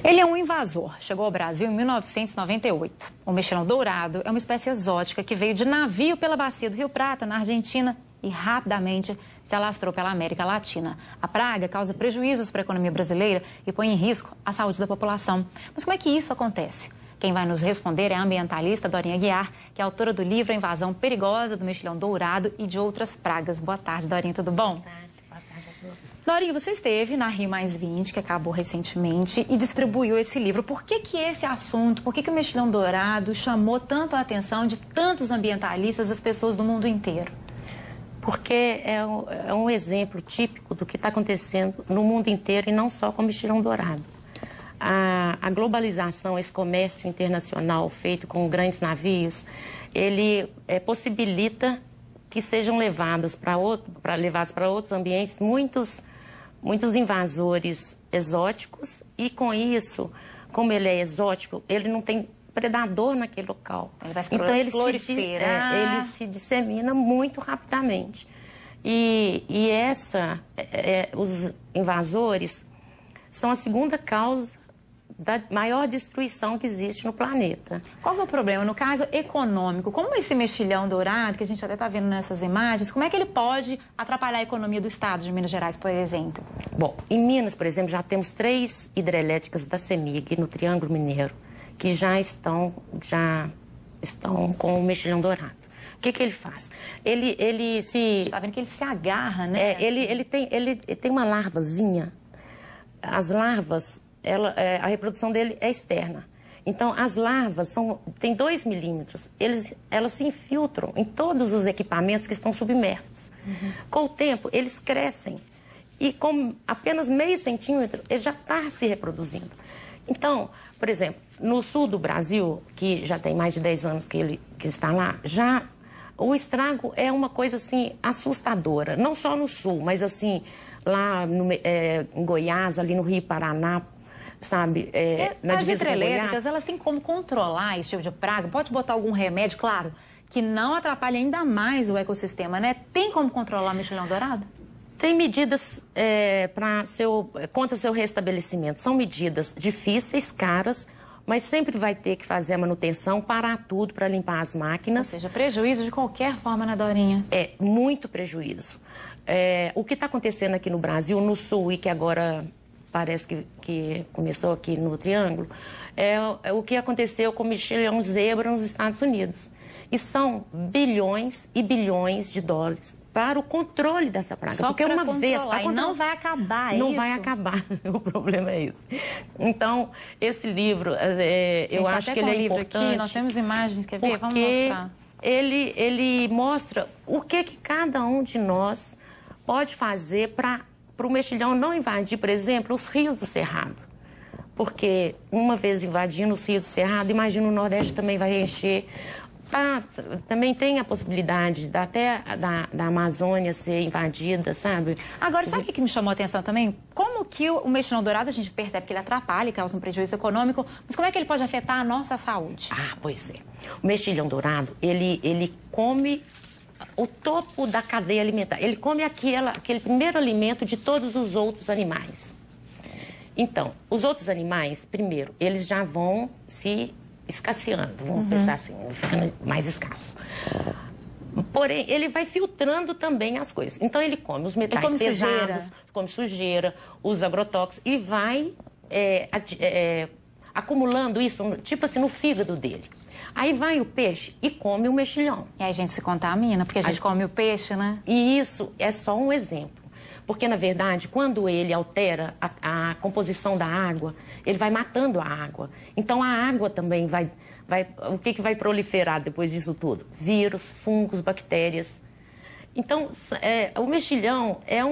Ele é um invasor. Chegou ao Brasil em 1998. O mexilhão dourado é uma espécie exótica que veio de navio pela bacia do Rio Prata, na Argentina, e rapidamente se alastrou pela América Latina. A praga causa prejuízos para a economia brasileira e põe em risco a saúde da população. Mas como é que isso acontece? Quem vai nos responder é a ambientalista Dorinha Guiar, que é autora do livro A Invasão Perigosa do Mexilhão Dourado e de Outras Pragas. Boa tarde, Dorinha, tudo bom? Boa tarde a todos. Dorinha, você esteve na Rio+20, que acabou recentemente, e distribuiu esse livro. Por que esse assunto, por que o Mexilhão Dourado chamou tanto a atenção de tantos ambientalistas, das pessoas do mundo inteiro? Porque é um exemplo típico do que está acontecendo no mundo inteiro e não só com o mexilhão dourado. A globalização, esse comércio internacional feito com grandes navios, ele possibilita que sejam levados para outros ambientes muitos invasores exóticos e, com isso, como ele é exótico, ele não tem predador naquele local. Então ele se dissemina muito rapidamente. E os invasores são a segunda causa da maior destruição que existe no planeta. Qual é o problema? No caso econômico, como esse mexilhão dourado, que a gente até está vendo nessas imagens, como é que ele pode atrapalhar a economia do estado de Minas Gerais, por exemplo? Bom, em Minas, por exemplo, já temos 3 hidrelétricas da CEMIG no Triângulo Mineiro, que já estão com o mexilhão dourado. O que ele faz? Ele se... Está vendo que ele se agarra, né? Ele tem uma larvazinha. As larvas, a reprodução dele é externa. Então, as larvas têm 2 milímetros. Elas se infiltram em todos os equipamentos que estão submersos. Uhum. Com o tempo, eles crescem. E com apenas meio centímetro, ele já está se reproduzindo. Então, por exemplo, no sul do Brasil, que já tem mais de 10 anos que está lá, o estrago é uma coisa assim assustadora. Não só no sul, mas assim, lá em Goiás, ali no Rio Paraná, sabe? Na divisa com Goiás. As hidrelétricas, elas têm como controlar esse tipo de praga? Pode botar algum remédio, claro, que não atrapalhe ainda mais o ecossistema, né? Tem como controlar o mexilhão dourado? Tem medidas contra seu restabelecimento. São medidas difíceis, caras, mas sempre vai ter que fazer a manutenção, parar tudo para limpar as máquinas. Ou seja, prejuízo de qualquer forma, né, Dorinha? É, muito prejuízo. O que está acontecendo aqui no Brasil, no Sul, e que agora parece que começou aqui no Triângulo, é o que aconteceu com o mexilhão zebra nos Estados Unidos. E são bilhões e bilhões de dólares para o controle dessa praga. Só porque uma vez... E não vai acabar, Não vai acabar. O problema é esse. Então, esse livro, eu acho que ele é importante. Aqui, nós temos imagens, quer ver? Vamos mostrar. Ele mostra o que cada um de nós pode fazer para o mexilhão não invadir, por exemplo, os rios do Cerrado. Porque uma vez invadindo os rios do Cerrado, imagina o Nordeste também vai encher. Também tem a possibilidade até da Amazônia ser invadida, sabe? Agora, sabe o que me chamou a atenção também? Como que o mexilhão dourado, a gente percebe que ele atrapalha, causa um prejuízo econômico, mas como é que ele pode afetar a nossa saúde? Pois é. O mexilhão dourado, ele come o topo da cadeia alimentar. Ele come aquele primeiro alimento de todos os outros animais. Então, os outros animais, primeiro, eles já vão se escasseando, vamos pensar assim, ficando mais escasso. Porém, ele vai filtrando também as coisas. Então, ele come os metais pesados, come sujeira, os agrotóxicos e vai acumulando isso, tipo assim, no fígado dele. Aí vai o peixe e come o mexilhão. E aí a gente se contamina, porque a gente come o peixe, né? E isso é só um exemplo. Porque, na verdade, quando ele altera a composição da água, ele vai matando a água. Então, a água também o que vai proliferar depois disso tudo? Vírus, fungos, bactérias. Então, o mexilhão é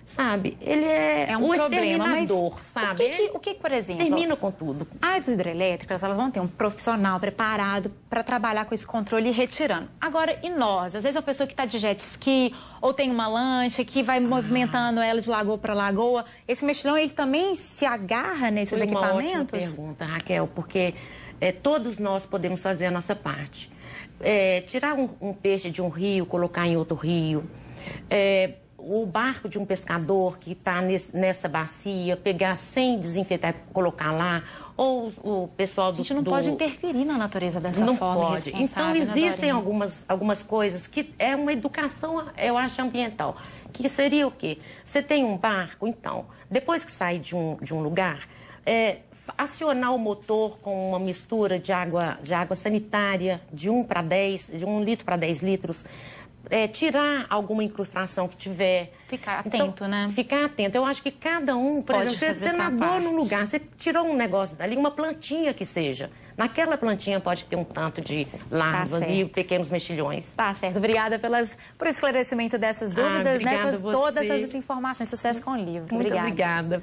sabe, ele é um exterminador, sabe? O que, por exemplo... Termina com tudo. As hidrelétricas, elas vão ter um profissional preparado para trabalhar com esse controle e retirando. Agora, e nós? Às vezes a pessoa que está de jet ski ou tem uma lancha que vai movimentando ela de lagoa para lagoa, esse mexilhão, ele também se agarra nesses equipamentos? Uma ótima pergunta, Raquel, porque todos nós podemos fazer a nossa parte. Tirar um peixe de um rio, colocar em outro rio... o barco de um pescador que está nessa bacia, pegar sem desinfetar, colocar lá, ou o pessoal do... A gente não pode interferir na natureza dessa não forma pode. Então, existem algumas coisas que é uma educação, eu acho, ambiental. Que seria o quê? Você tem um barco, então, depois que sai de um lugar, acionar o motor com uma mistura de água sanitária, de 1 para 10, de 1 litro para 10 litros, tirar alguma incrustação que tiver. Ficar atento, né? Ficar atento. Eu acho que cada um, por exemplo, você nadou num lugar, você tirou um negócio dali, uma plantinha que seja. Naquela plantinha pode ter um tanto de larvas e pequenos mexilhões. Tá certo. Obrigada por esclarecimento dessas dúvidas, né? Por todas essas informações. Sucesso com o livro. Muito obrigada.